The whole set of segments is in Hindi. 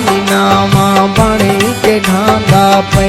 नीनावा बणी के ढांदा पे।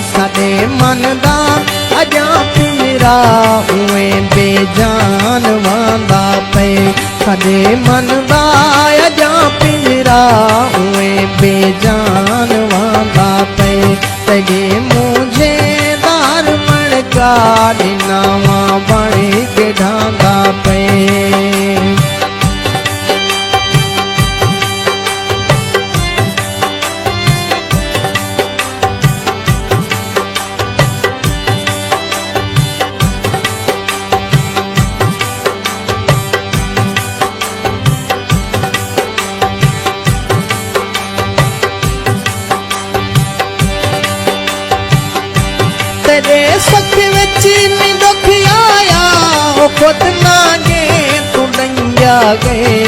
सदे मन दा अजा पिंजरा उए बेजान वांदा पे। सदे मन दा अजा पिंजरा उए बेजान वांदा पे। तगे मुझे दार मन का नीनावा बणी के ढांदा पे। तेरे सुख विच नी दुख आया ओ खुद ना गे तू डंजा गए।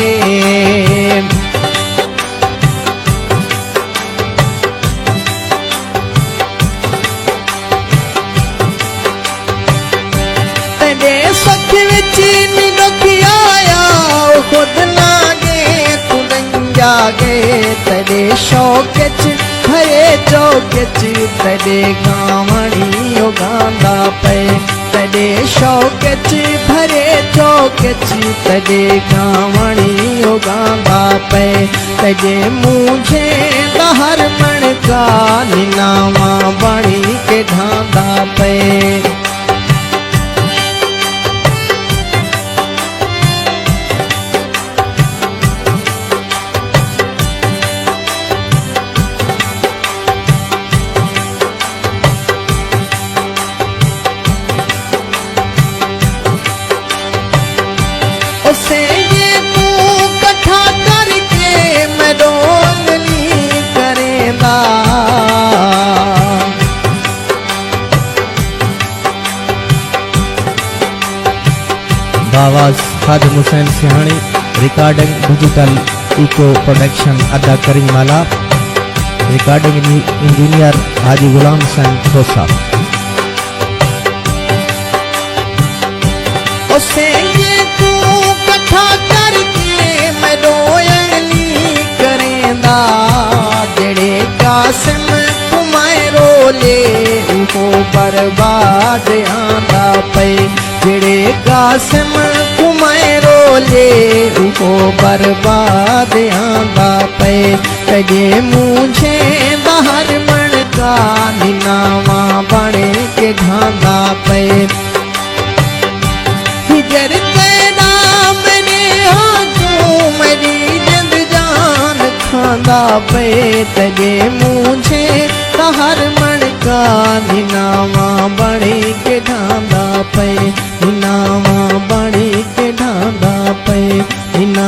तेरे सुख विच नी दुख आया ओ खुद ना गे तू डंजा गए। तेरे शौक च भरे चौक च तेरे गावणी गांदा पे। तेरे शौक च भरे चौक च तेरे गावणी गांदा पे। तेरे मुझे दहर मन का नीनावा बणी के ढांदा पे। उसे ये तू कट्ठा करके मैं रोंगली करेंदा। बावाज Khadim Hussain Sihani, recording digital echo production अदा करीमाला, रिकॉर्डिंग इंजीनियर हाजी गुलाम हुसैन खोसा। उसे ये तू कट्ठा करके मैं रोयली करेंदा। जेड़े कासिम कुमाए रोले उनको बर्बाद आंदा पे। जेड़े कासिम कुमाए रोले उनको बर्बाद आंदा पे। तगे मुझे बाहर मन का नीनावा बणे के ढांदा पे। हिजर तेरा मैंने हाथों मेरी जिंद जान खांदा पे। तगे मुझे हर मन का नीनावा बणी के ढांदा पे। नीनावा बणी के ढांदा पे। नीना